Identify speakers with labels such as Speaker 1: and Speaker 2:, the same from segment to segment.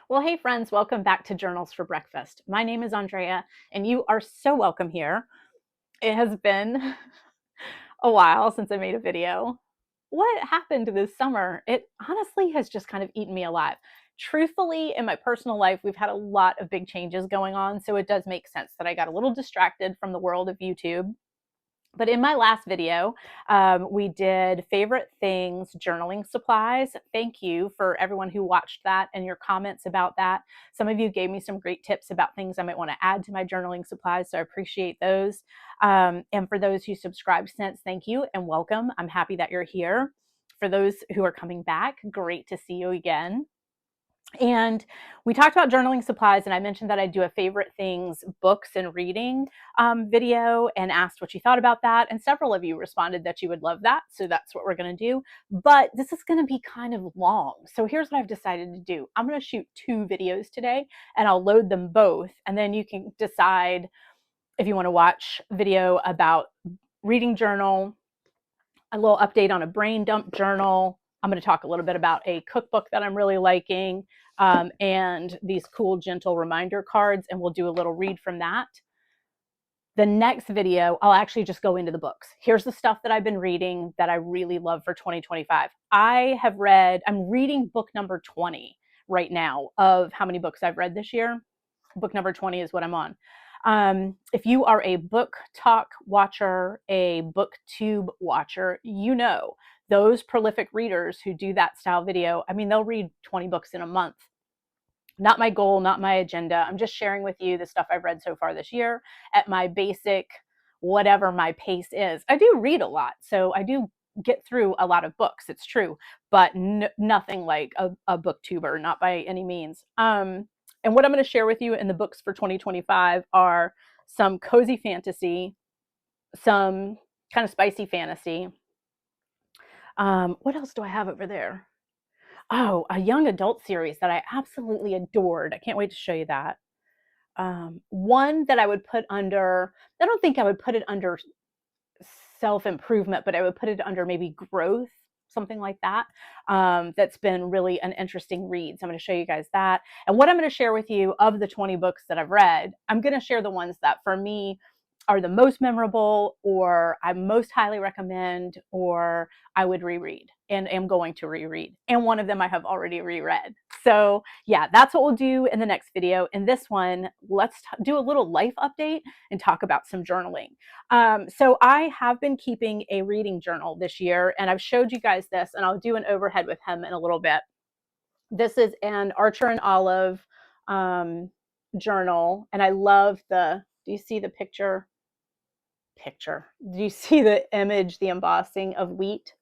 Speaker 1: Well, hey friends, welcome back to Journals for Breakfast. My name is Andrea, and you are so welcome here. It has been a while since I made a video. What happened this summer? It honestly has just kind of eaten me alive. Truthfully, in my personal life, we've had a lot of big changes going on, so it does make sense that I got a little distracted from the world of YouTube. But in my last video, we did favorite things, journaling supplies. Thank you for everyone who watched that and your comments about that. Some of you gave me some great tips about things I might want to add to my journaling supplies, so I appreciate those. And for those who subscribed since, thank you and welcome. I'm happy that you're here. For those who are coming back, great to see you again. And we talked about journaling supplies, and I mentioned that I do a favorite things, books and reading video, and asked what you thought about that. And several of you responded that you would love that. So that's what we're going to do. But this is going to be kind of long. So here's what I've decided to do. I'm going to shoot 2 videos today, and I'll load them both. And then you can decide if you want to watch video about reading journal, a little update on a brain dump journal. I'm going to talk a little bit about a cookbook that I'm really liking, and these cool, gentle reminder cards, and we'll do a little read from that. The next video, I'll actually just go into the books. Here's the stuff that I've been reading that I really love for 2025. I'm reading book number 20 right now of how many books I've read this year. Book number 20 is what I'm on. If you are a book talk watcher, a booktube watcher, you know those prolific readers who do that style video. I mean, they'll read 20 books in a month. Not my goal, not my agenda. I'm just sharing with you the stuff I've read so far this year at my basic, whatever my pace is. I do read a lot, so I do get through a lot of books, it's true, but nothing like a booktuber, not by any means. And what I'm going to share with you in the books for 2025 are some cozy fantasy, some kind of spicy fantasy. What else do I have over there? Oh, a young adult series that I absolutely adored. I can't wait to show you that. One that I would put under, I don't think I would put it under self-improvement, but I would put it under maybe growth, something like that. That's been really an interesting read. So I'm going to show you guys that. And what I'm going to share with you of the 20 books that I've read, I'm going to share the ones that for me are the most memorable, or I most highly recommend, or I would reread and am going to reread. And one of them I have already reread. So yeah, that's what we'll do in the next video. In this one, let's do a little life update and talk about some journaling. So I have been keeping a reading journal this year, and I've showed you guys this, and I'll do an overhead with him in a little bit. This is an Archer&Olive journal, and I love do you see the picture? Do you see the image, the embossing of wheat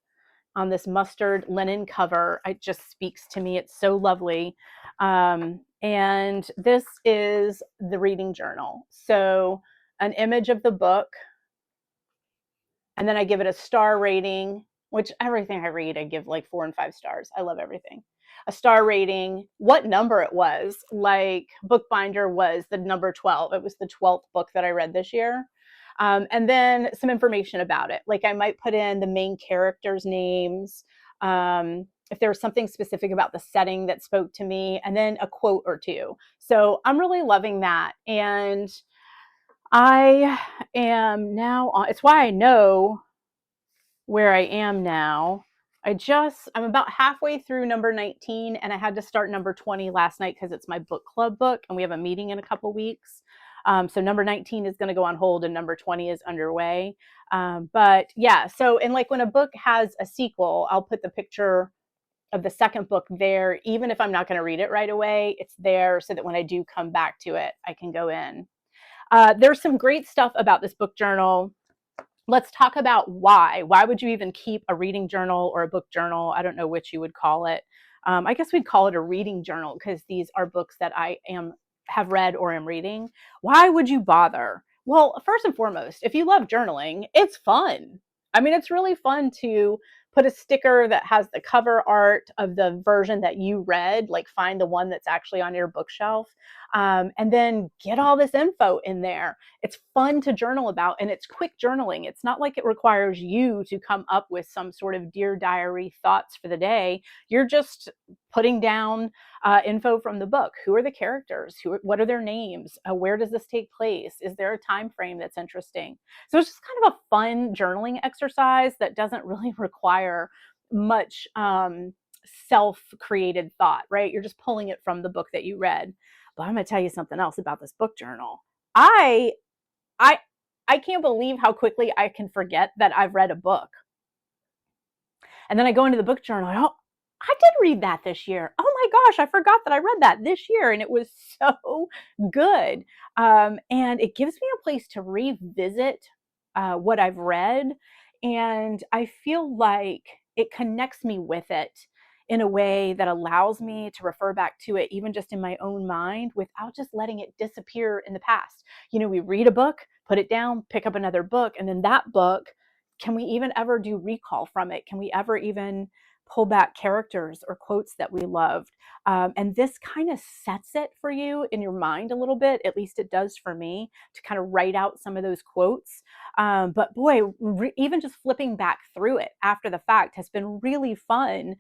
Speaker 1: on this mustard linen cover? It just speaks to me. It's so lovely. And this is the reading journal. So an image of the book, and then I give it a star rating, which everything I read, I give like 4 and 5 stars. I love everything. A star rating, what number it was, like Bookbinder was the number 12. It was the 12th book that I read this year. And then some information about it. Like I might put in the main characters' names, if there was something specific about the setting that spoke to me, and then a quote or two. So I'm really loving that. And I am now on, it's why I know where I am now. I'm about halfway through number 19, and I had to start number 20 last night because it's my book club book, and we have a meeting in a couple weeks. So number 19 is going to go on hold, and number 20 is underway. But yeah, so, and like when a book has a sequel, I'll put the picture of the second book there. Even if I'm not going to read it right away, it's there so that when I do come back to it, I can go in. There's some great stuff about this book journal. Let's talk about why. Why would you even keep a reading journal or a book journal? I don't know which you would call it. I guess we'd call it a reading journal because these are books that I have read or am reading. Why would you bother? Well, first and foremost, if you love journaling, it's fun. I mean, it's really fun to put a sticker that has the cover art of the version that you read, like find the one that's actually on your bookshelf. and then get all this info in there. It's fun to journal about, and it's quick journaling. It's not like it requires you to come up with some sort of Dear Diary thoughts for the day. You're just putting down info from the book. Who are the characters? What are their names? Where does this take place? Is there a time frame that's interesting? So it's just kind of a fun journaling exercise that doesn't really require much self-created thought, right? You're just pulling it from the book that you read. But I'm going to tell you something else about this book journal. I I can't believe how quickly I can forget that I've read a book. And then I go into the book journal, oh, I did read that this year. Oh my gosh, I forgot that I read that this year, and it was so good. And it gives me a place to revisit what I've read, and I feel like it connects me with it in a way that allows me to refer back to it, even just in my own mind, without just letting it disappear in the past. You know, we read a book, put it down, pick up another book, and then that book, can we even ever do recall from it? Can we ever even pull back characters or quotes that we loved? And this kind of sets it for you in your mind a little bit, at least it does for me, to kind of write out some of those quotes. But boy, even just flipping back through it after the fact has been really fun.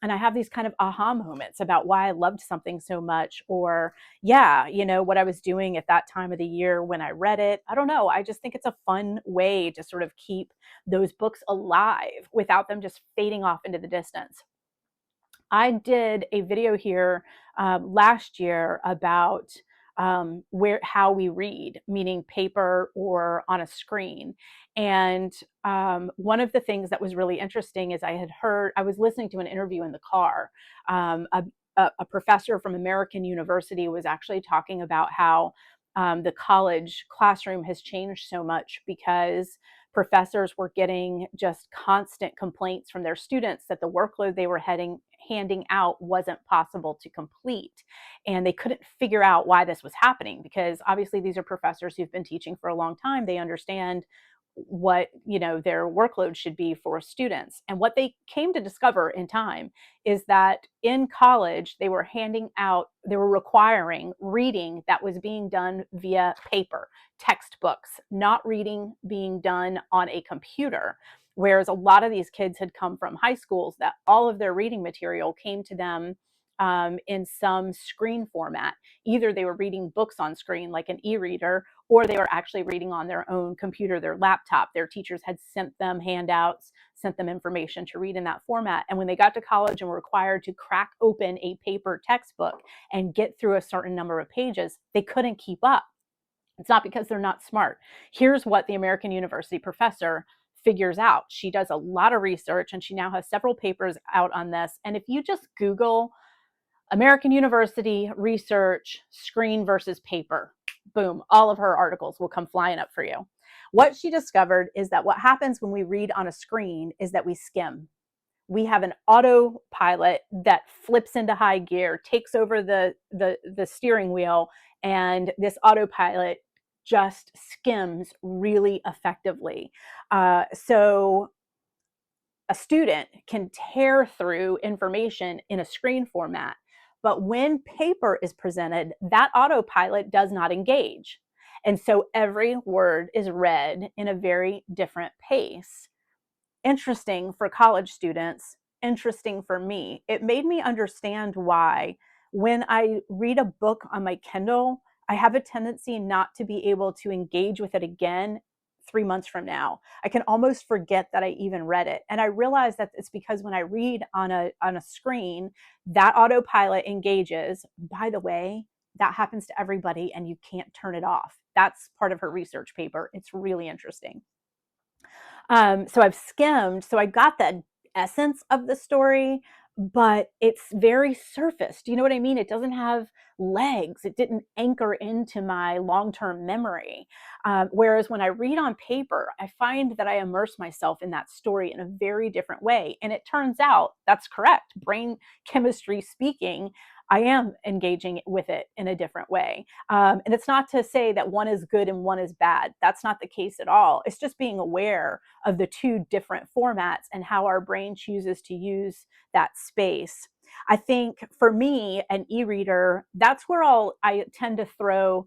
Speaker 1: And I have these kind of aha moments about why I loved something so much, or yeah, you know, what I was doing at that time of the year when I read it. I don't know. I just think it's a fun way to sort of keep those books alive without them just fading off into the distance. I did a video here last year about how we read, meaning paper or on a screen. And one of the things that was really interesting is I was listening to an interview in the car. A professor from American University was actually talking about how the college classroom has changed so much because professors were getting just constant complaints from their students that the workload they were handing out wasn't possible to complete. And they couldn't figure out why this was happening, because obviously these are professors who've been teaching for a long time. They understand what, you know, their workload should be for students. And what they came to discover in time is that in college they were requiring reading that was being done via paper, textbooks, not reading being done on a computer. Whereas a lot of these kids had come from high schools that all of their reading material came to them in some screen format. Either they were reading books on screen like an e-reader, or they were actually reading on their own computer, their laptop. Their teachers had sent them handouts, sent them information to read in that format. And when they got to college and were required to crack open a paper textbook and get through a certain number of pages, they couldn't keep up. It's not because they're not smart. Here's what the American University professor figures out. She does a lot of research, and she now has several papers out on this. And if you just Google American University research screen versus paper, boom, all of her articles will come flying up for you. What she discovered is that what happens when we read on a screen is that we skim. We have an autopilot that flips into high gear, takes over the steering wheel, and this autopilot just skims really effectively. So a student can tear through information in a screen format, but when paper is presented, that autopilot does not engage. And so every word is read in a very different pace. Interesting for college students, interesting for me. It made me understand why when I read a book on my Kindle, I have a tendency not to be able to engage with it again 3 months from now. I can almost forget that I even read it. And I realize that it's because when I read on a screen, that autopilot engages. By the way, that happens to everybody and you can't turn it off. That's part of her research paper. It's really interesting. So I've skimmed, so I got the essence of the story, but it's very surface. Do you know what I mean? It doesn't have legs. It didn't anchor into my long-term memory. Whereas when I read on paper, I find that I immerse myself in that story in a very different way. And it turns out that's correct. Brain chemistry speaking, I am engaging with it in a different way. And it's not to say that one is good and one is bad. That's not the case at all. It's just being aware of the two different formats and how our brain chooses to use that space. I think for me, an e-reader, that's where I tend to throw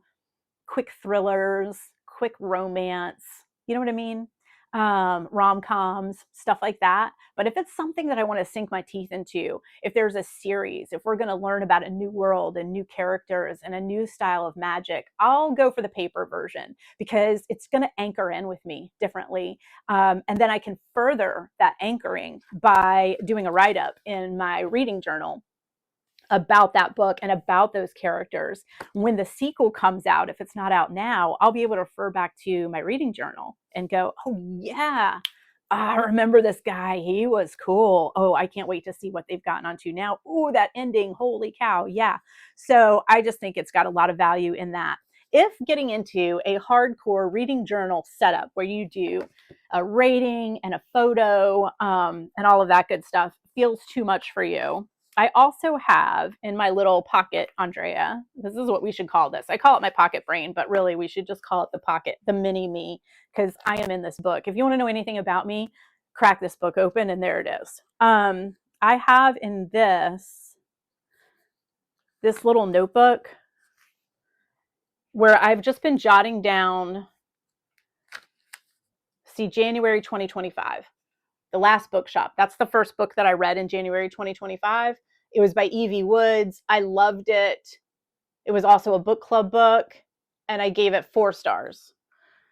Speaker 1: quick thrillers, quick romance, you know what I mean? Rom-coms, stuff like that. But if it's something that I want to sink my teeth into, if there's a series, if we're going to learn about a new world and new characters and a new style of magic, I'll go for the paper version because it's going to anchor in with me differently. And then I can further that anchoring by doing a write-up in my reading journal about that book and about those characters. When the sequel comes out, if it's not out now, I'll be able to refer back to my reading journal and go, oh yeah, I remember this guy. He was cool. Oh, I can't wait to see what they've gotten onto now. Oh, that ending. Holy cow. Yeah. So I just think it's got a lot of value in that. If getting into a hardcore reading journal setup where you do a rating and a photo and all of that good stuff feels too much for you, I also have in my little pocket, Andrea, this is what we should call this. I call it my pocket brain, but really we should just call it the pocket, the mini me, because I am in this book. If you want to know anything about me, crack this book open and there it is. I have in this little notebook where I've just been jotting down, see, January 2025, The Last Bookshop. That's the first book that I read in January 2025. It was by Evie Woods. I loved it. It was also a book club book, and I gave it 4 stars.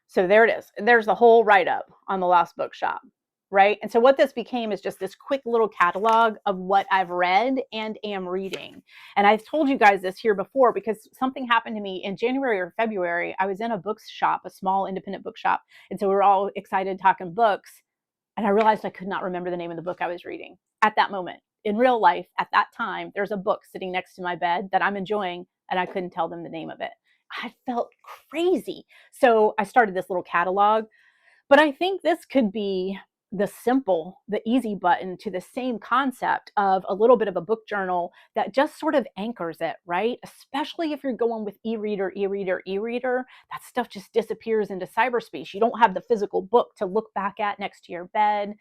Speaker 1: So there it is. There's the whole write-up on The Lost Bookshop, right? And so what this became is just this quick little catalog of what I've read and am reading. And I've told you guys this here before because something happened to me in January or February. I was in a bookshop, a small independent bookshop. And so we were all excited talking books. And I realized I could not remember the name of the book I was reading at that moment. In real life, at that time, there's a book sitting next to my bed that I'm enjoying, and I couldn't tell them the name of it. I felt crazy. So I started this little catalog. But I think this could be the easy button to the same concept of a little bit of a book journal that just sort of anchors it, right? Especially if you're going with e-reader, that stuff just disappears into cyberspace. You don't have the physical book to look back at next to your bed,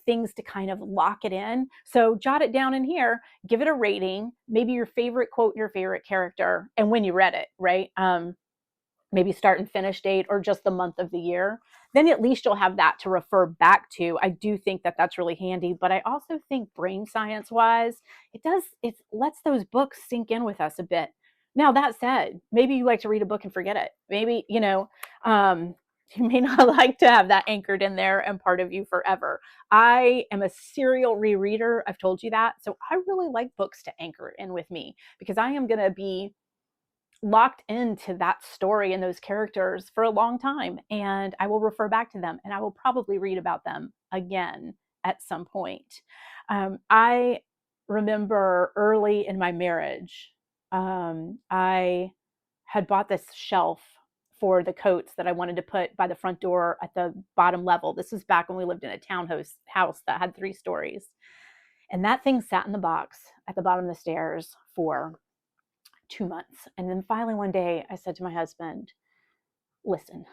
Speaker 1: things to kind of lock it in. So jot it down in here, give it a rating, maybe your favorite quote, your favorite character, and when you read it, right? Maybe start and finish date or just the month of the year, then at least you'll have that to refer back to. I do think that that's really handy, but I also think brain science wise, it lets those books sink in with us a bit. Now that said, maybe you like to read a book and forget it. Maybe, you may not like to have that anchored in there and part of you forever. I am a serial rereader. I've told you that. So I really like books to anchor in with me because I am going to be locked into that story and those characters for a long time, and I will refer back to them and I will probably read about them again at some point. I remember early in my marriage, I had bought this shelf for the coats that I wanted to put by the front door at the bottom level. This was back when we lived in a townhouse house that had 3 stories. And that thing sat in the box at the bottom of the stairs for 2 months. And then finally one day I said to my husband, listen,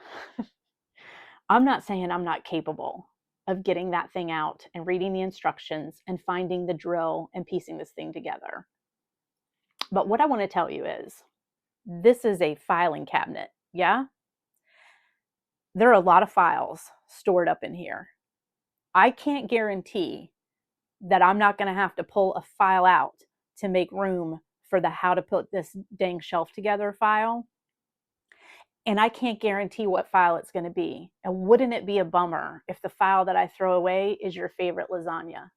Speaker 1: I'm not saying I'm not capable of getting that thing out and reading the instructions and finding the drill and piecing this thing together. But what I want to tell you is this is a filing cabinet. Yeah. There are a lot of files stored up in here. I can't guarantee that I'm not going to have to pull a file out to make room for the how to put this dang shelf together file. And I can't guarantee what file it's going to be. And wouldn't it be a bummer if the file that I throw away is your favorite lasagna?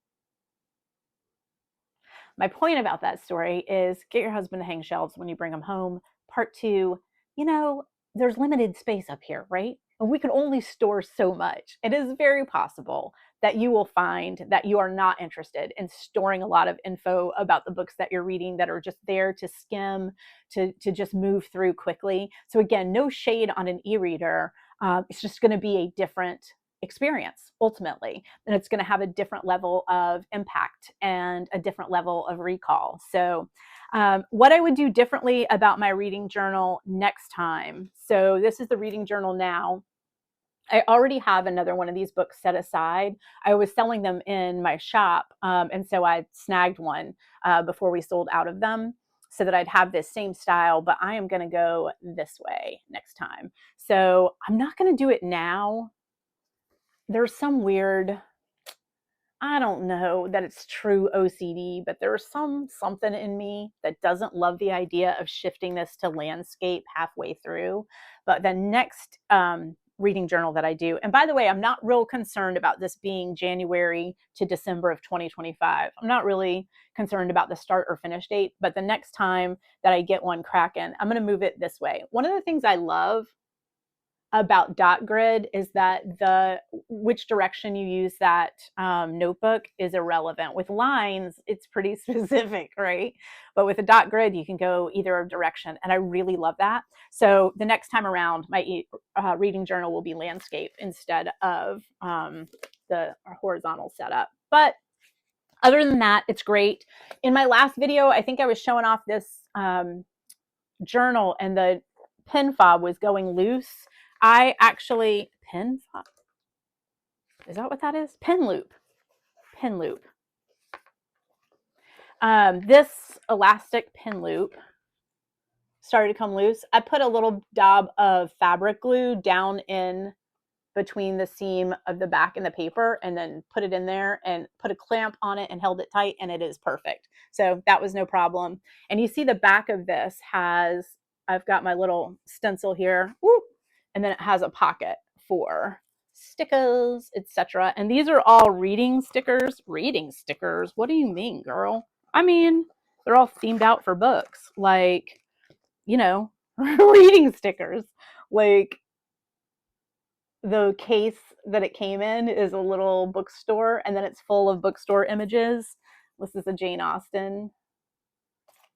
Speaker 1: My point about that story is get your husband to hang shelves when you bring him home. Part 2, there's limited space up here, right? And we can only store so much. It is very possible that you will find that you are not interested in storing a lot of info about the books that you're reading that are just there to skim, to just move through quickly. So again, no shade on an e-reader. It's just going to be a different experience ultimately, and it's going to have a different level of impact and a different level of recall. So what I would do differently about my reading journal next time. So this is the reading journal now. I already have another one of these books set aside. I was selling them in my shop, and so I snagged one before we sold out of them so that I'd have this same style, but I am going to go this way next time. So I'm not going to do it now. There's some weird, I don't know that it's true OCD, but there's something in me that doesn't love the idea of shifting this to landscape halfway through. But the next reading journal that I do, and by the way, I'm not real concerned about this being January to December of 2025. I'm not really concerned about the start or finish date, but the next time that I get one cracking, I'm going to move it this way. One of the things I love about dot grid is that which direction you use that notebook is irrelevant. With lines, it's pretty specific, right? But with a dot grid, you can go either direction, and I really love that. So the next time around, my reading journal will be landscape instead of the horizontal setup. But other than that, it's great. In my last video, I think I was showing off this journal, and the pen fob was going loose. I actually, pen fob? Is that what that is? Pen loop. Pen loop. This elastic pen loop started to come loose. I put a little dab of fabric glue down in between the seam of the back and the paper, and then put it in there and put a clamp on it and held it tight, and it is perfect. So that was no problem. And you see the back of this has, I've got my little stencil here. Woo! And then it has a pocket for stickers, etc. And these are all reading stickers. Reading stickers? What do you mean, girl? I mean, they're all themed out for books. Like, you know, reading stickers. Like, the case that it came in is a little bookstore, and then it's full of bookstore images. This is a Jane Austen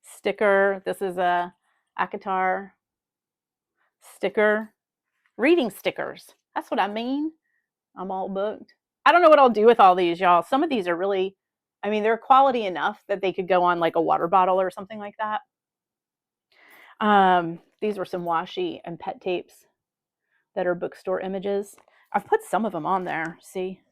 Speaker 1: sticker. This is a ACOTAR sticker. Reading stickers. That's what I mean. I'm all booked. I don't know what I'll do with all these, y'all. Some of these are really, I mean, they're quality enough that they could go on like a water bottle or something like that. These were some washi and pet tapes that are bookstore images. I've put some of them on there. See?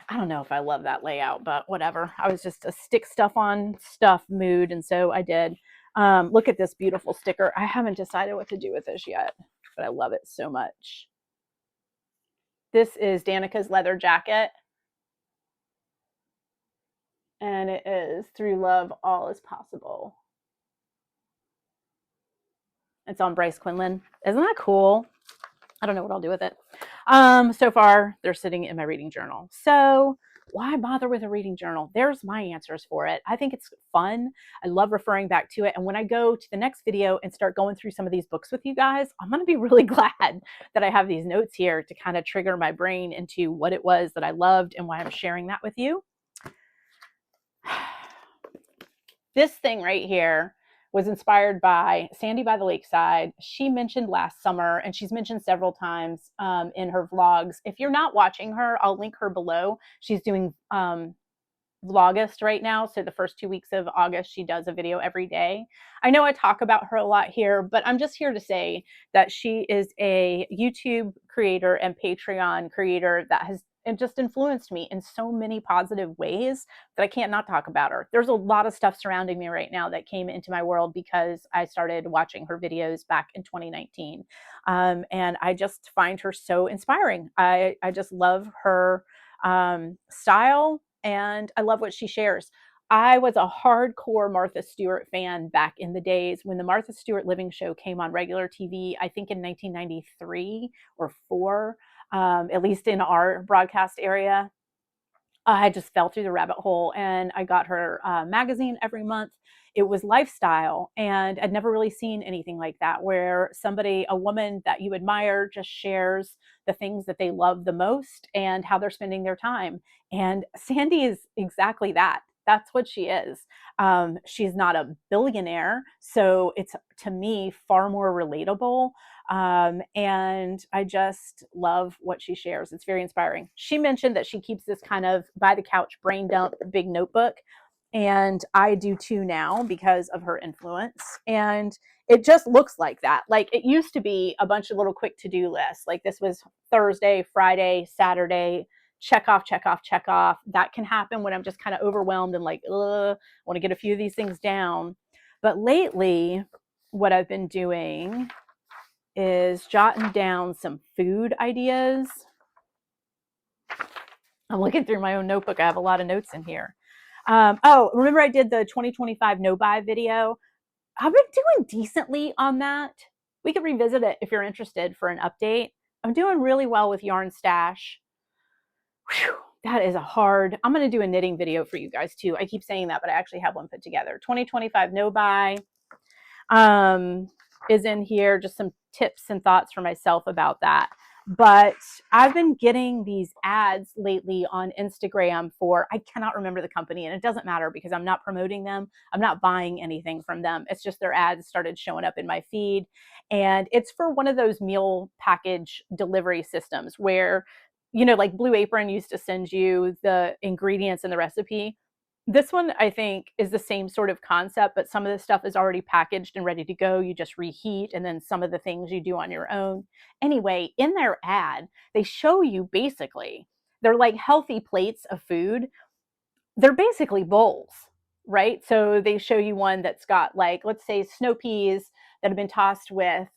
Speaker 1: I don't know if I love that layout, but whatever. I was just a stick stuff on stuff mood, and so I did. Look at this beautiful sticker. I haven't decided what to do with this yet, but I love it so much. This is Danica's leather jacket, and it is "Through love, all is possible." It's on Bryce Quinlan. Isn't that cool? I don't know what I'll do with it. So far, they're sitting in my reading journal. So why bother with a reading journal? There's my answers for it. I think it's fun. I love referring back to it. And when I go to the next video and start going through some of these books with you guys, I'm going to be really glad that I have these notes here to kind of trigger my brain into what it was that I loved and why I'm sharing that with you. This thing right here was inspired by Sandy by the Lakeside. She mentioned last summer, and she's mentioned several times in her vlogs. If you're not watching her, I'll link her below. She's doing vlogust right now. So the first 2 weeks of August, she does a video every day. I know I talk about her a lot here, but I'm just here to say that she is a YouTube creator and Patreon creator that has just influenced me in so many positive ways that I can't not talk about her. There's a lot of stuff surrounding me right now that came into my world because I started watching her videos back in 2019. And I just find her so inspiring. I just love her style, and I love what she shares. I was a hardcore Martha Stewart fan back in the days when the Martha Stewart Living Show came on regular TV, I think in 1993 or 4, at least in our broadcast area. I just fell through the rabbit hole, and I got her magazine every month. It was lifestyle, and I'd never really seen anything like that, where somebody, a woman that you admire, just shares the things that they love the most and how they're spending their time. And Sandy is exactly that. That's what she is. She's not a billionaire, so it's, to me, far more relatable. And I just love what she shares. It's very inspiring. She mentioned that she keeps this kind of by the couch brain dump big notebook. And I do too now because of her influence. And it just looks like that. Like it used to be a bunch of little quick to-do lists. Like this was Thursday, Friday, Saturday, check off, check off, check off. That can happen when I'm just kind of overwhelmed and like, I want to get a few of these things down. But lately, what I've been doing is jotting down some food ideas. I'm looking through my own notebook. I have a lot of notes in here. Oh, remember I did the 2025 no buy video? I've been doing decently on that. We could revisit it if you're interested for an update. I'm doing really well with Yarn Stash. Whew, that is a hard, I'm going to do a knitting video for you guys too. I keep saying that, but I actually have one put together. 2025 no buy is in here. Just some tips and thoughts for myself about that. But I've been getting these ads lately on Instagram for, I cannot remember the company, and it doesn't matter because I'm not promoting them. I'm not buying anything from them. It's just their ads started showing up in my feed. And it's for one of those meal package delivery systems where, you know, like Blue Apron used to send you the ingredients and the recipe. This one, I think, is the same sort of concept, but some of the stuff is already packaged and ready to go. You just reheat, and then some of the things you do on your own. Anyway, in their ad, they show you basically, they're like healthy plates of food. They're basically bowls, right? So they show you one that's got, like, let's say snow peas that have been tossed with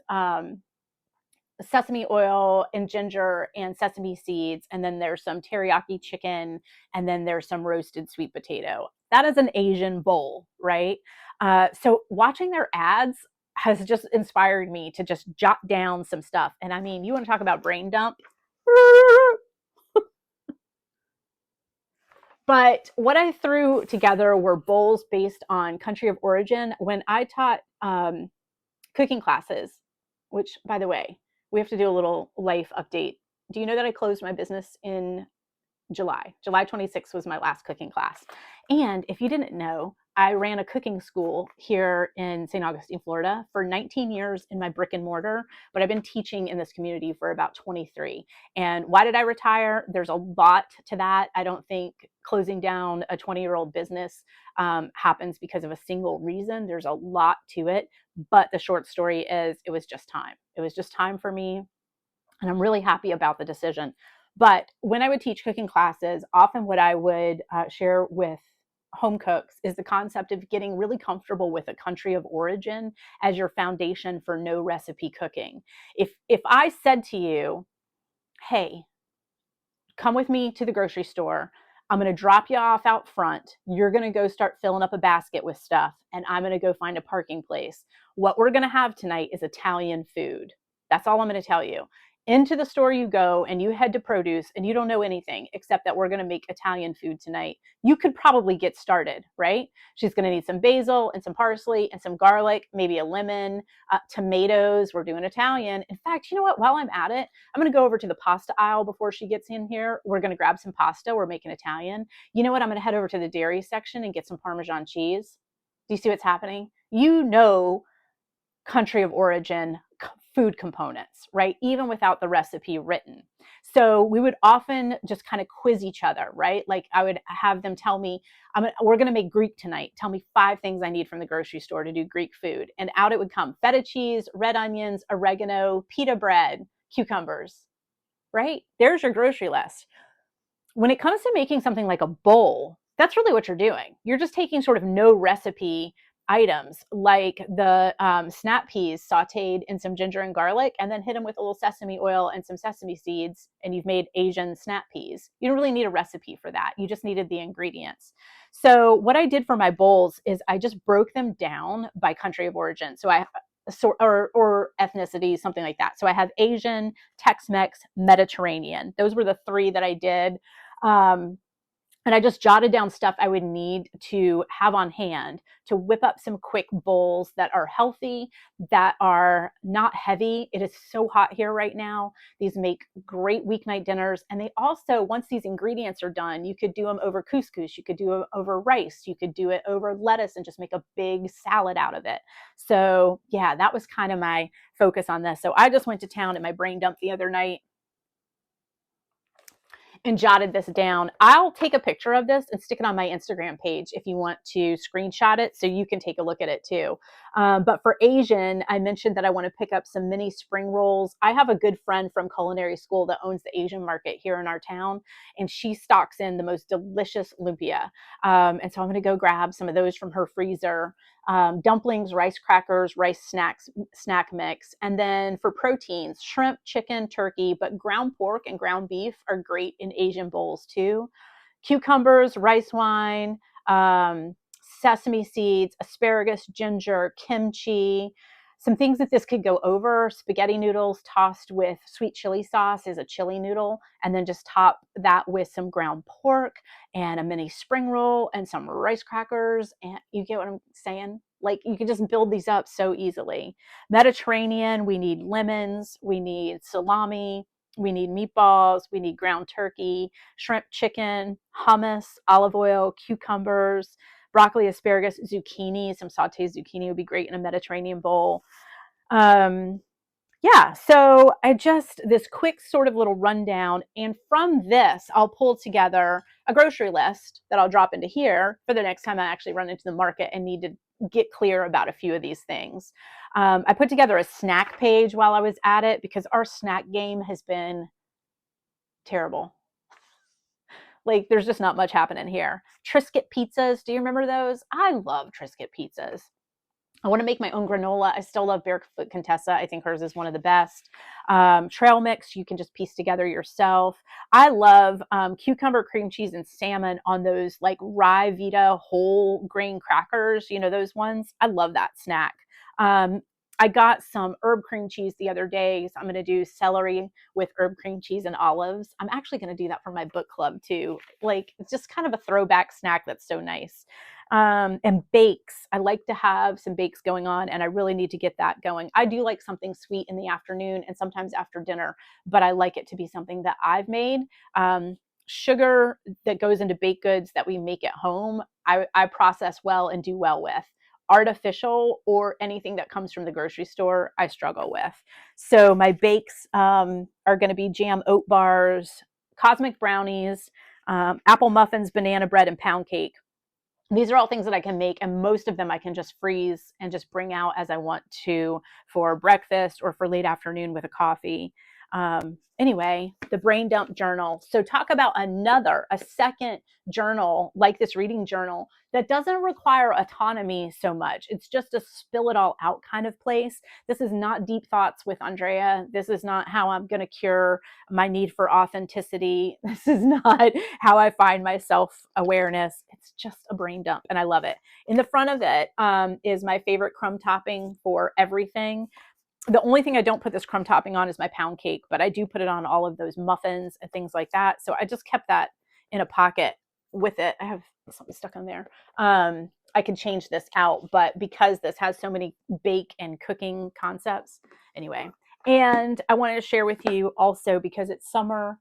Speaker 1: sesame oil and ginger and sesame seeds, and then there's some teriyaki chicken, and then there's some roasted sweet potato. That is an Asian bowl, right? So watching their ads has just inspired me to just jot down some stuff. And I mean, you want to talk about brain dump? But what I threw together were bowls based on country of origin. When I taught cooking classes, which, by the way, we have to do a little life update. Do you know that I closed my business in July? July 26th was my last cooking class. And if you didn't know, I ran a cooking school here in St. Augustine, Florida for 19 years in my brick and mortar, but I've been teaching in this community for about 23. And why did I retire? There's a lot to that. I don't think closing down a 20-year-old business happens because of a single reason. There's a lot to it. But the short story is it was just time. It was just time for me. And I'm really happy about the decision. But when I would teach cooking classes, often what I would share with home cooks is the concept of getting really comfortable with a country of origin as your foundation for no recipe cooking. If I said to you, hey, come with me to the grocery store, I'm going to drop you off out front. You're going to go start filling up a basket with stuff, and I'm going to go find a parking place. What we're going to have tonight is Italian food. That's all I'm going to tell you. Into the store you go and you head to produce and you don't know anything except that we're going to make Italian food tonight. You could probably get started, right? She's going to need some basil and some parsley and some garlic, maybe a lemon, tomatoes. We're doing Italian. In fact, you know what? While I'm at it, I'm going to go over to the pasta aisle before she gets in here. We're going to grab some pasta. We're making Italian. You know what? I'm going to head over to the dairy section and get some Parmesan cheese. Do you see what's happening? You know, country of origin food components, right? Even without the recipe written. So we would often just kind of quiz each other, right? Like I would have them tell me, we're going to make Greek tonight. Tell me 5 things I need from the grocery store to do Greek food. And out it would come: feta cheese, red onions, oregano, pita bread, cucumbers, right? There's your grocery list. When it comes to making something like a bowl, that's really what you're doing. You're just taking sort of no recipe items like the snap peas sauteed in some ginger and garlic, and then hit them with a little sesame oil and some sesame seeds, and you've made Asian snap peas. You don't really need a recipe for that. You just needed the ingredients. So what I did for my bowls is I just broke them down by country of origin. So or ethnicity, something like that. So I have Asian, Tex-Mex, Mediterranean. Those were the 3 that I did. And I just jotted down stuff I would need to have on hand to whip up some quick bowls that are healthy, that are not heavy. It is so hot here right now. These make great weeknight dinners. And they also, once these ingredients are done, you could do them over couscous. You could do it over rice. You could do it over lettuce and just make a big salad out of it. So yeah, that was kind of my focus on this. So I just went to town at my brain dump the other night. and jotted this down. I'll take a picture of this and stick it on my Instagram page if you want to screenshot it so you can take a look at it too. But for Asian, I mentioned that I want to pick up some mini spring rolls. I have a good friend from culinary school that owns the Asian market here in our town, and she stocks in the most delicious lumpia. And so I'm going to go grab some of those from her freezer. Dumplings, rice crackers, snack mix. And then for proteins, shrimp, chicken, turkey, but ground pork and ground beef are great in Asian bowls too. Cucumbers, rice wine, sesame seeds, asparagus, ginger, kimchi. Some things that this could go over: spaghetti noodles tossed with sweet chili sauce is a chili noodle, and then just top that with some ground pork and a mini spring roll and some rice crackers. And you get what I'm saying? Like, you can just build these up so easily. Mediterranean, we need lemons, we need salami, we need meatballs, we need ground turkey, shrimp, chicken, hummus, olive oil, cucumbers, broccoli, asparagus, zucchini. Some sauteed zucchini would be great in a Mediterranean bowl. Yeah, so this quick sort of little rundown. And from this, I'll pull together a grocery list that I'll drop into here for the next time I actually run into the market and need to get clear about a few of these things. I put together a snack page while I was at it because our snack game has been terrible. Like, there's just not much happening here. Triscuit pizzas. Do you remember those? I love Triscuit pizzas. I want to make my own granola. I still love Barefoot Contessa. I think hers is one of the best. Trail mix, you can just piece together yourself. I love cucumber, cream cheese, and salmon on those like rye Vita whole grain crackers. You know, those ones. I love that snack. I got some herb cream cheese the other day, so I'm going to do celery with herb cream cheese and olives. I'm actually going to do that for my book club too. Like, it's just kind of a throwback snack that's so nice. And bakes. I like to have some bakes going on, and I really need to get that going. I do like something sweet in the afternoon and sometimes after dinner, but I like it to be something that I've made. Sugar that goes into baked goods that we make at home, I process well and do well with. Artificial or anything that comes from the grocery store, I struggle with. So my bakes are going to be jam oat bars, cosmic brownies, apple muffins, banana bread, and pound cake. These are all things that I can make, and most of them I can just freeze and just bring out as I want to for breakfast or for late afternoon with a coffee. Anyway, the brain dump journal. So talk about a second journal like this reading journal that doesn't require autonomy so much. It's just a spill it all out kind of place. This is not deep thoughts with Andrea. This is not how I'm going to cure my need for authenticity. This is not how I find my self-awareness. It's just a brain dump, and I love it. In the front of it is my favorite crumb topping for everything. The only thing I don't put this crumb topping on is my pound cake, but I do put it on all of those muffins and things like that. So I just kept that in a pocket with it. I have something stuck on there. I could change this out, but because this has so many bake and cooking concepts, anyway. And I wanted to share with you also, because it's summer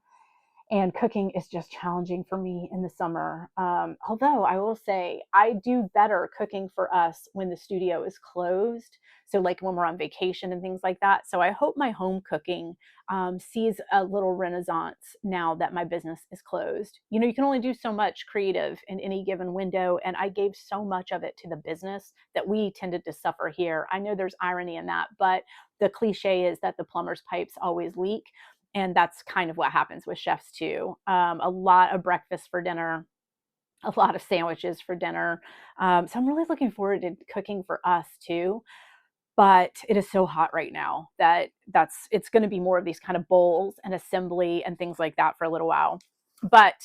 Speaker 1: and cooking is just challenging for me in the summer. Although I will say I do better cooking for us when the studio is closed. So like when we're on vacation and things like that. So I hope my home cooking sees a little renaissance now that my business is closed. You know, you can only do so much creative in any given window. And I gave so much of it to the business that we tended to suffer here. I know there's irony in that, but the cliche is that the plumber's pipes always leak. And that's kind of what happens with chefs too. A lot of breakfast for dinner, a lot of sandwiches for dinner. So I'm really looking forward to cooking for us too. But it is so hot right now that it's going to be more of these kind of bowls and assembly and things like that for a little while. But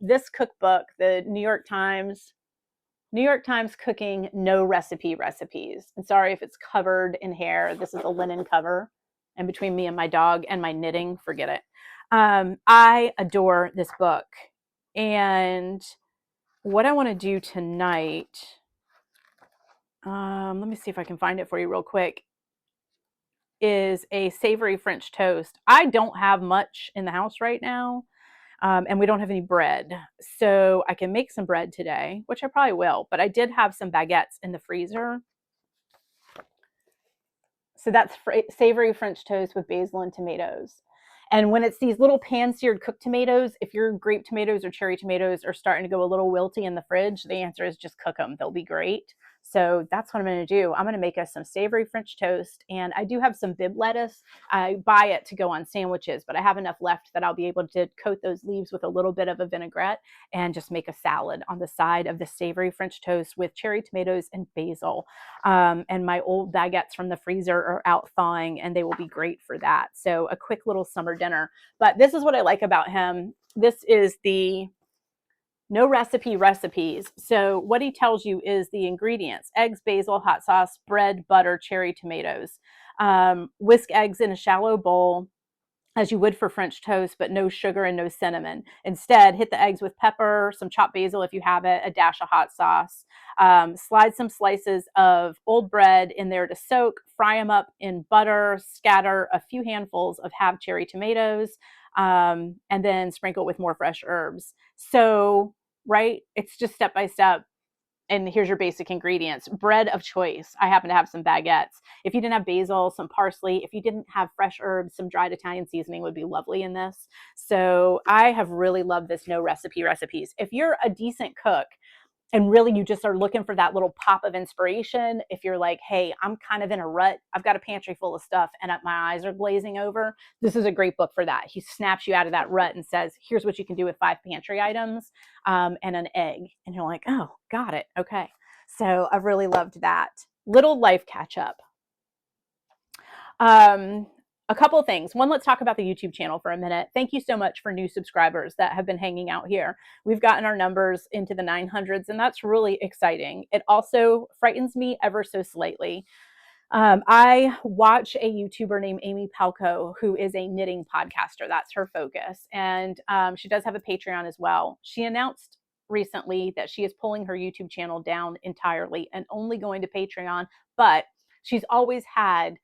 Speaker 1: this cookbook, the New York Times cooking no recipe recipes. And sorry if it's covered in hair. This is a linen cover. And between me and my dog and my knitting, forget it. I adore this book. And what I want to do tonight, let me see if I can find it for you real quick, is a savory French toast. I don't have much in the house right now, and we don't have any bread. So I can make some bread today, which I probably will. But I did have some baguettes in the freezer. So that's savory French toast with basil and tomatoes. And when it's these little pan-seared cooked tomatoes, if your grape tomatoes or cherry tomatoes are starting to go a little wilty in the fridge, the answer is just cook them. They'll be great. So that's what I'm going to do. I'm going to make us some savory French toast. And I do have some bib lettuce. I buy it to go on sandwiches, but I have enough left that I'll be able to coat those leaves with a little bit of a vinaigrette and just make a salad on the side of the savory French toast with cherry tomatoes and basil. And my old baguettes from the freezer are out thawing, and they will be great for that. So a quick little summer dinner. But this is what I like about him. This is the no recipe recipes. So what he tells you is the ingredients: eggs, basil, hot sauce, bread, butter, cherry tomatoes. Whisk eggs in a shallow bowl as you would for French toast, but no sugar and no cinnamon. Instead, hit the eggs with pepper, some chopped basil if you have it, a dash of hot sauce. Slide some slices of old bread in there to soak, fry them up in butter, scatter a few handfuls of halved cherry tomatoes, and then sprinkle with more fresh herbs. So, right, it's just step by step. And here's your basic ingredients. Bread of choice. I happen to have some baguettes. If you didn't have basil, some parsley. If you didn't have fresh herbs, some dried Italian seasoning would be lovely in this. So I have really loved this no recipe recipes. If you're a decent cook and really you just are looking for that little pop of inspiration, if you're like, hey, I'm kind of in a rut, I've got a pantry full of stuff and my eyes are glazing over, this is a great book for that. He snaps you out of that rut and says, here's what you can do with 5 pantry items and an egg. And you're like, oh, got it. Okay. So I've really loved that. Little life catch up. A couple of things. One, let's talk about the YouTube channel for a minute. Thank you so much for new subscribers that have been hanging out here. We've gotten our numbers into the 900s, and that's really exciting. It also frightens me ever so slightly. I watch a YouTuber named Amy Palco, who is a knitting podcaster. That's her focus. And she does have a Patreon as well. She announced recently that she is pulling her YouTube channel down entirely and only going to Patreon, but she's always had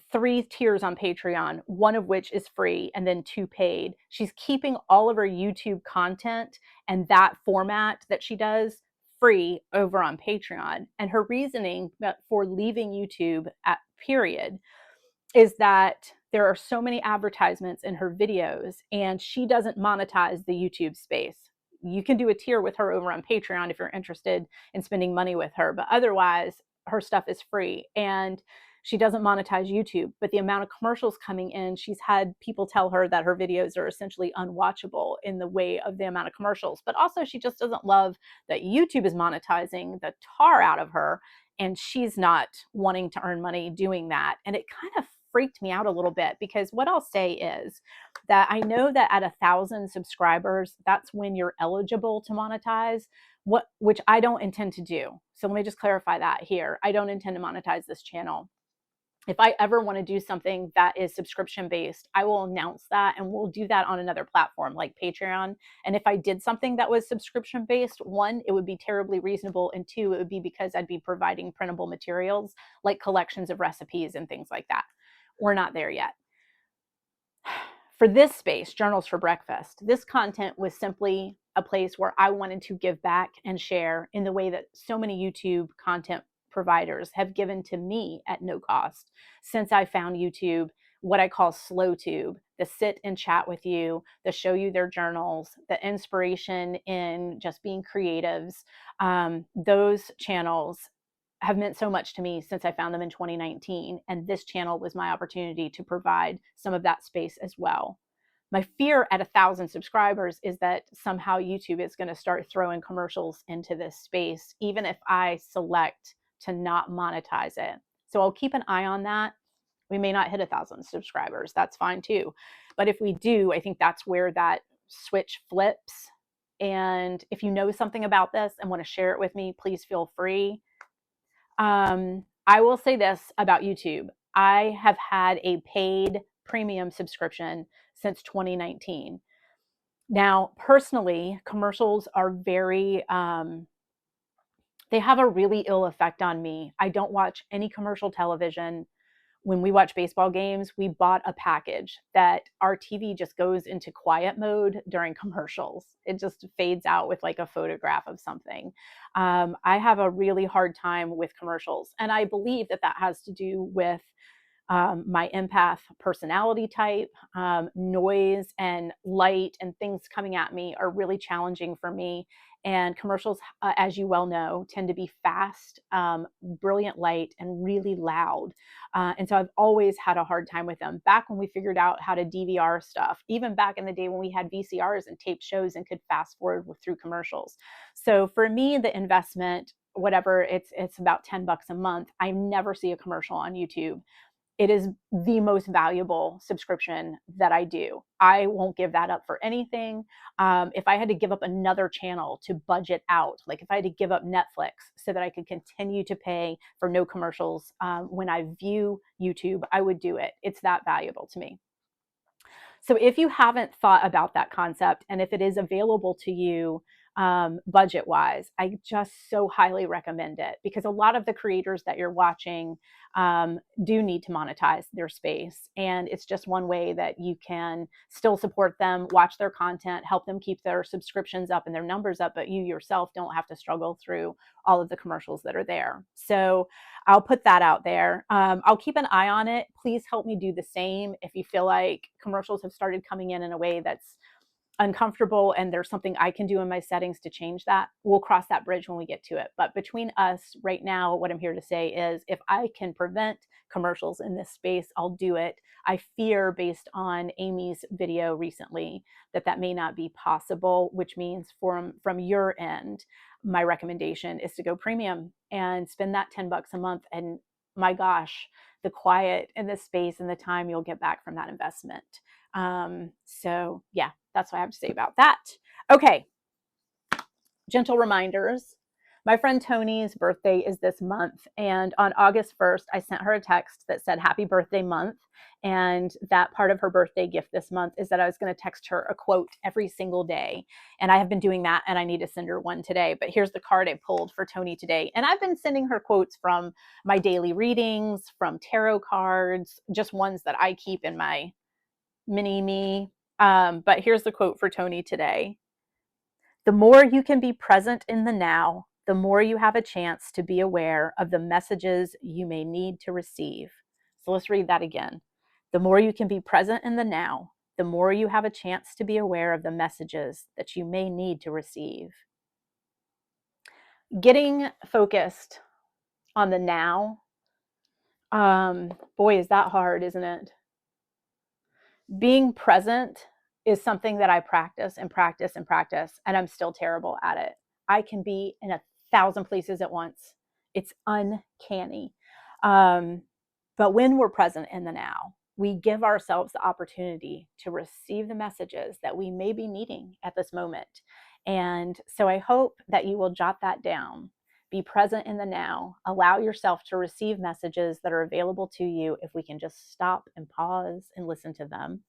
Speaker 1: 3 tiers on Patreon, one of which is free and then 2 paid. She's keeping all of her YouTube content and that format that she does free over on Patreon. And her reasoning for leaving YouTube at period is that there are so many advertisements in her videos and she doesn't monetize the YouTube space. You can do a tier with her over on Patreon if you're interested in spending money with her, but otherwise her stuff is free. And she doesn't monetize YouTube, but the amount of commercials coming in, she's had people tell her that her videos are essentially unwatchable in the way of the amount of commercials. But also she just doesn't love that YouTube is monetizing the tar out of her and she's not wanting to earn money doing that. And it kind of freaked me out a little bit, because what I'll say is that I know that at 1,000 subscribers, that's when you're eligible to monetize, which I don't intend to do. So let me just clarify that here. I don't intend to monetize this channel. If I ever want to do something that is subscription based, I will announce that, and we'll do that on another platform like Patreon. And if I did something that was subscription based, 1, it would be terribly reasonable, and 2, it would be because I'd be providing printable materials like collections of recipes and things like that. We're not there yet. For this space, Journals for Breakfast, this content was simply a place where I wanted to give back and share in the way that so many YouTube content providers have given to me at no cost since I found YouTube, what I call slow tube, the sit and chat with you, the show you their journals, the inspiration in just being creatives. Those channels have meant so much to me since I found them in 2019. And this channel was my opportunity to provide some of that space as well. My fear at 1,000 subscribers is that somehow YouTube is going to start throwing commercials into this space, even if I select to not monetize it. So I'll keep an eye on that. We may not hit 1,000 subscribers. That's fine too. But if we do, I think that's where that switch flips. And if you know something about this and want to share it with me, please feel free. I will say this about YouTube. I have had a paid premium subscription since 2019. Now, personally, commercials are very, they have a really ill effect on me. I don't watch any commercial television. When we watch baseball games, we bought a package that our TV just goes into quiet mode during commercials. It just fades out with like a photograph of something. I have a really hard time with commercials. And I believe that that has to do with my empath personality type, noise and light and things coming at me are really challenging for me. And commercials, as you well know, tend to be fast, brilliant light, and really loud. And so I've always had a hard time with them. Back when we figured out how to DVR stuff, even back in the day when we had VCRs and taped shows and could fast forward through commercials. So for me, the investment, whatever, it's about $10 a month. I never see a commercial on YouTube. It is the most valuable subscription that I do. I won't give that up for anything. If I had to give up another channel to budget out, like if I had to give up Netflix so that I could continue to pay for no commercials when I view YouTube, I would do it. It's that valuable to me. So if you haven't thought about that concept, and if it is available to you budget wise, I just so highly recommend it, because a lot of the creators that you're watching do need to monetize their space. And it's just one way that you can still support them, watch their content, help them keep their subscriptions up and their numbers up, but you yourself don't have to struggle through all of the commercials that are there. So I'll put that out there. I'll keep an eye on it. Please help me do the same. If you feel like commercials have started coming in a way that's uncomfortable and there's something I can do in my settings to change that, we'll cross that bridge when we get to it. But between us right now, what I'm here to say is if I can prevent commercials in this space, I'll do it. I fear, based on Amy's video recently, that that may not be possible, which means from your end, my recommendation is to go premium and spend that $10 a month. And my gosh, the quiet and the space and the time you'll get back from that investment. So yeah, that's what I have to say about that. Okay, gentle reminders. My friend Tony's birthday is this month, and on August 1st, I sent her a text that said happy birthday month. And that part of her birthday gift this month is that I was going to text her a quote every single day. And I have been doing that, and I need to send her one today. But here's the card I pulled for Tony today. And I've been sending her quotes from my daily readings, from tarot cards, just ones that I keep in my mini me. But here's the quote for Tony today. The more you can be present in the now, the more you have a chance to be aware of the messages you may need to receive. So let's read that again. The more you can be present in the now, the more you have a chance to be aware of the messages that you may need to receive. Getting focused on the now, boy, is that hard, isn't it? Being present is something that I practice and practice and practice, and I'm still terrible at it. I can be in 1,000 places at once. It's uncanny. But when we're present in the now, we give ourselves the opportunity to receive the messages that we may be needing at this moment. And so I hope that you will jot that down. Be present in the now. Allow yourself to receive messages that are available to you if we can just stop and pause and listen to them.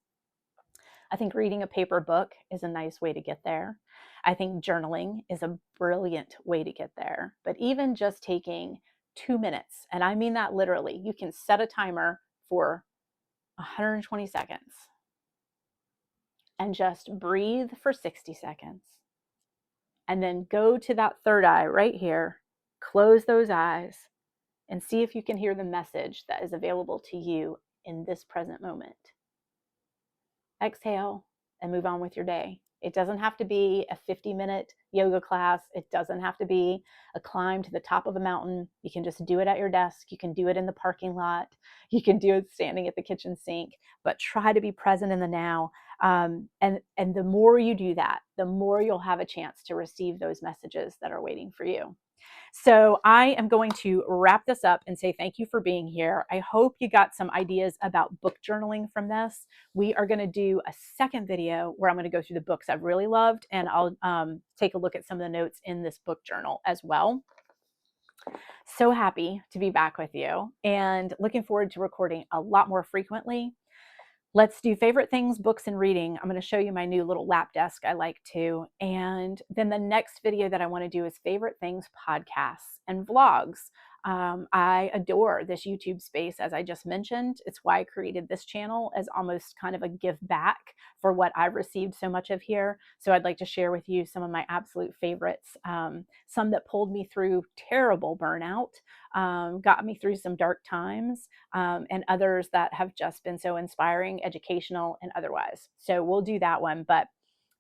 Speaker 1: I think reading a paper book is a nice way to get there. I think journaling is a brilliant way to get there. But even just taking 2 minutes, and I mean that literally, you can set a timer for 120 seconds and just breathe for 60 seconds. And then go to that third eye right here, close those eyes, and see if you can hear the message that is available to you in this present moment. Exhale and move on with your day. It doesn't have to be a 50-minute yoga class. It doesn't have to be a climb to the top of a mountain. You can just do it at your desk. You can do it in the parking lot. You can do it standing at the kitchen sink, but try to be present in the now. And the more you do that, the more you'll have a chance to receive those messages that are waiting for you. So I am going to wrap this up and say thank you for being here. I hope you got some ideas about book journaling from this. We are going to do a second video where I'm going to go through the books I've really loved, and I'll take a look at some of the notes in this book journal as well. So happy to be back with you and looking forward to recording a lot more frequently. Let's do favorite things, books, and reading. I'm going to show you my new little lap desk I like to. And then the next video that I want to do is favorite things, podcasts, and vlogs. I adore this YouTube space, as I just mentioned. It's why I created this channel, as almost kind of a give back for what I've received so much of here. So I'd like to share with you some of my absolute favorites, some that pulled me through terrible burnout, got me through some dark times, and others that have just been so inspiring, educational, and otherwise. So we'll do that one. But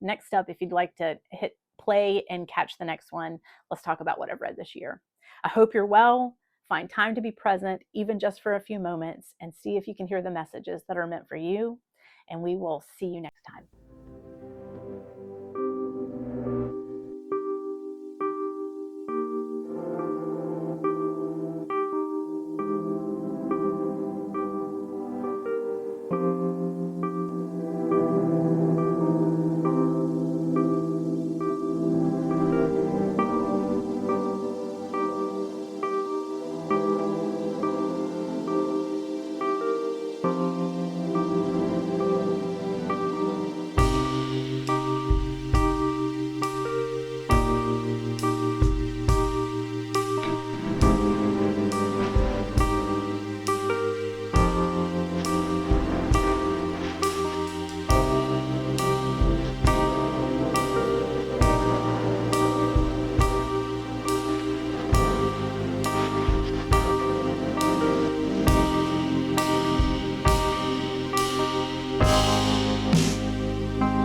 Speaker 1: next up, if you'd like to hit play and catch the next one, let's talk about what I've read this year. I hope you're well. Find time to be present, even just for a few moments, and see if you can hear the messages that are meant for you. And we will see you next time.